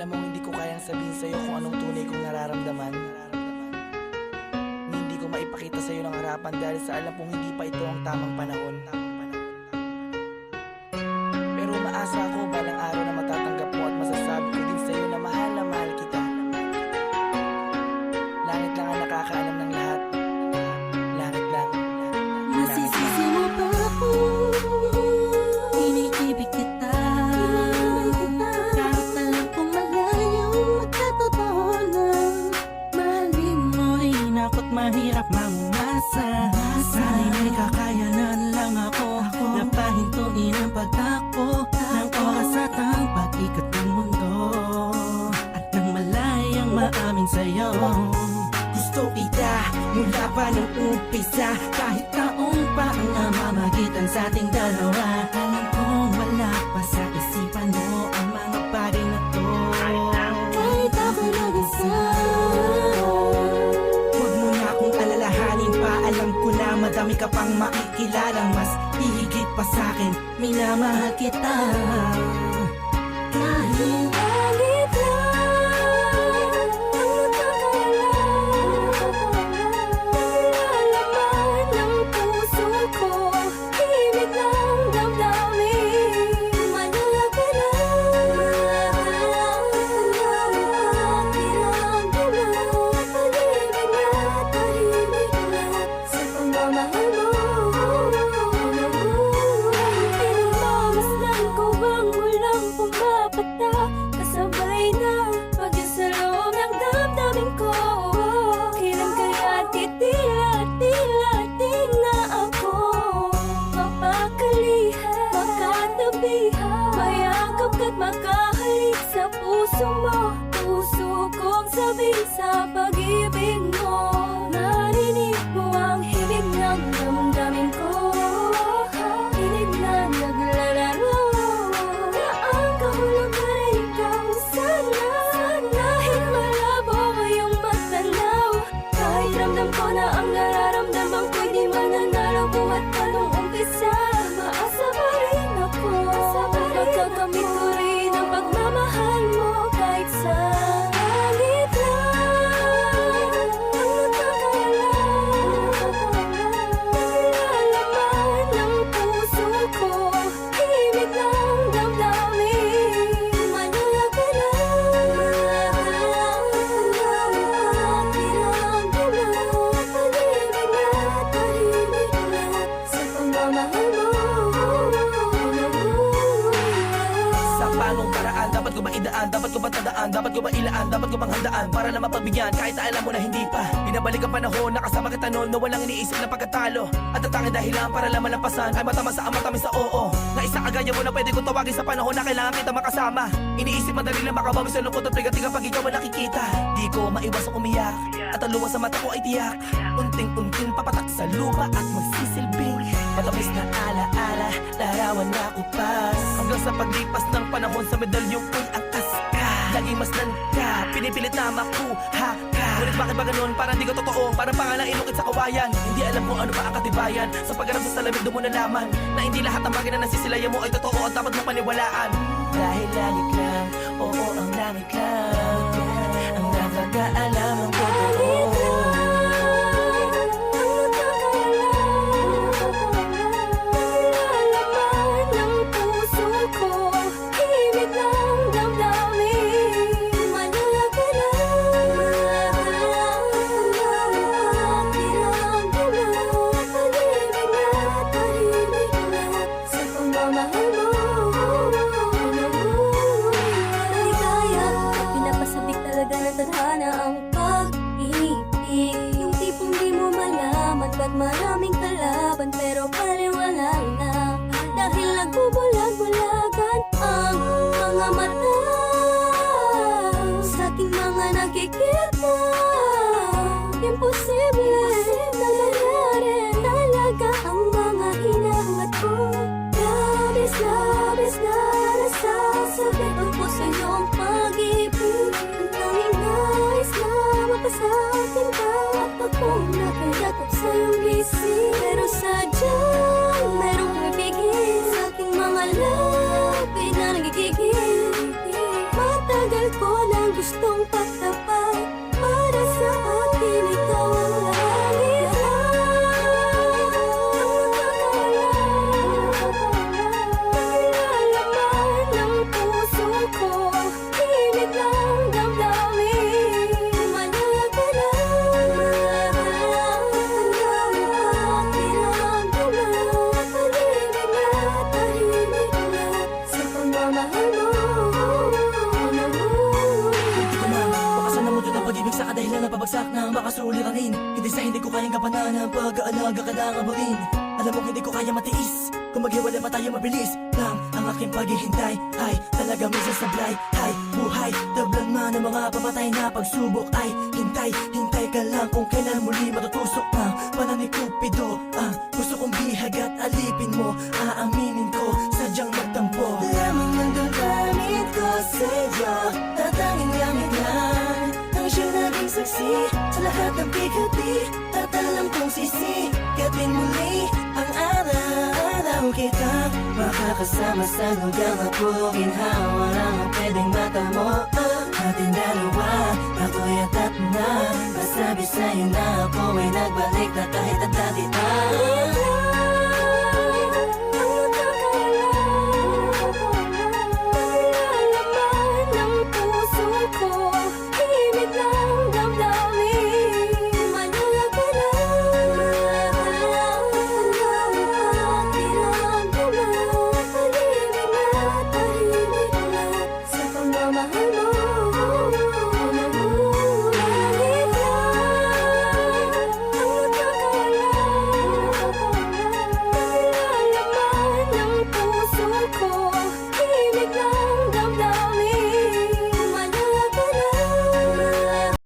Alam mo, hindi ko kayang sabihin sa'yo kung anong tunay kong nararamdaman. Hindi ko maipakita sa'yo ng harapan dahil sa alam kong hindi pa ito ang tamang panahon. Pero umaasa ako balang araw na matatanggap mo at masasabi ko din sa'yo na mahal kita. Langit lang ang nakakaalam ng lahat. Langit lang. Masisisi mo ba ako? Iniibig kita. Kahit alam kong malayo magkatotoo na mahalin mo ay nako't mahirap mangumasa. Sana'y kakayanan lang ako na pahintuin ang pagtakbo ng oras at ang pag-ikot ng mundo at nang malayang maamin sa'yo. Gusto kita mula pa ng umpisa, kahit taong pa ang namamagitan sa ating dalawa. Alam kong wala pa sa isipan mo ang mga bagay na to. Kahit ako'y nag-isa, huwag mo na akong alalahanin pa. Alam ko na madami ka pang makikilalang mas hihigit pa sa'kin. Minamahal kita kahit langit lang ang nagkakayalan ng puso ko. Himig ng damdamin, manala ka lang, pakiramdaman, pag-ibig na tahimik na sa pagmamahal mo. Pinamasdan ko bang walang pumapata, kasabay na pag-isalom ng damdamin ko. Kailan kaya titila di na ako mapakalihan, makatabihan, mayakap ka't makahalik sa puso mo. Puso kong sabi sa pag-ibig mo, narinig mo ang himig ng damdamin ko. Hinig na naglalaro na ang kahulugan ay ikaw. Sana kahit malabo ko yung matanaw, kahit ramdam ko na ang nararamdaman ko'y di mananalo. Buhat pa nung umpisa, maasa pa rin ako. Magkakamit ko rin ang pagmamahal mo kahit sa langit lang ang nagkakayalan ng puso ko. Himig ng damdamin, manala ka lang, pakiramdaman, pag-ibig na tahimik na sa pagmamahal mo. Sa paanong paraan dapat ko ba idaan? Dapat ko ba tandaan? Dapat ko ba ilaan? Dapat ko bang handaan para na mapagbigyan kahit na alam mo na hindi pa? Binabalik ang panahon, nakasama kita noon na walang iniisip na pagkatalo. At ang tanging dahilan para lang malampasan ay matama sa matamis sa oo. Na isa kagaya mo na pwede kong tawagin sa panahon na kailangan kita makasama. Iniisip madali lang makabawi sa lungkot at bigat kapag ikaw ang nakikita. Di ko maiwasang umiyak at ang luha sa mata ko ay tiyak. Unting-unting papatak sa lupa at magsisilbing matamis na alaala, larawan na kupas. Hanggang sa paglipas ng panahon sa medalyong ko'y angkas ka. Laging masdan ka, pinipilit na makuha ka. Ngunit bakit ba ganun? Parang di ko totoo, parang pangalang inukit sa kawayan. Hindi alam kung ano pa ang katibayan. Sa pagharap sa salamig doon mo nalaman na hindi lahat ng bagay na nasisilayan mo ay totoo at dapat mo paniwalaan. Dahil langit lang, oo ang langit lang ang nakakaalam ng totoo. Maraming kalaban pero paliwala na, dahil nagbubulag-bulagan ang mga mata sa ating mga nakikita. Imposible na mangyari talaga ang mga hinahangat ko. Labis na nasasabi ang puso iyong pag-ibig. Ang tanging nais na mapasakin ka at akong nakayakap sa iyong gising. Pero sadyang merong pumipigil sa aking mga labi na nagigigil. Matagal ko mabagsak ng makasuliranin. Hindi sa hindi ko kayang kapanan ang pag-aalaga ka ng amurin. Alam mo hindi ko kaya matiis, kung maghiwalay pa tayo mabilis lang ang aking paghihintay. Ay, talaga minsan sablay. Ay, buhay, tablan man ng mga pamatay na pagsubok. Ay, hintay ka lang kung kailan muli matutusok ang pala ni Cupido. Ang gusto kong bihag at alipin mo, aaminin ko, sadyang magtampo. Lamang ng damdamin ko sa'yo, tatanging langit lang ang siyang naging saksi sa lahat ng bigati. At alam kong sisikapin muli ang araw kita makakasama sa lugar na puro ginhawa lang ang pwedeng mata mo. Ating dalawa, ako'y atat na masabi sa'yo na ako ay nagbalik na kahit at dati na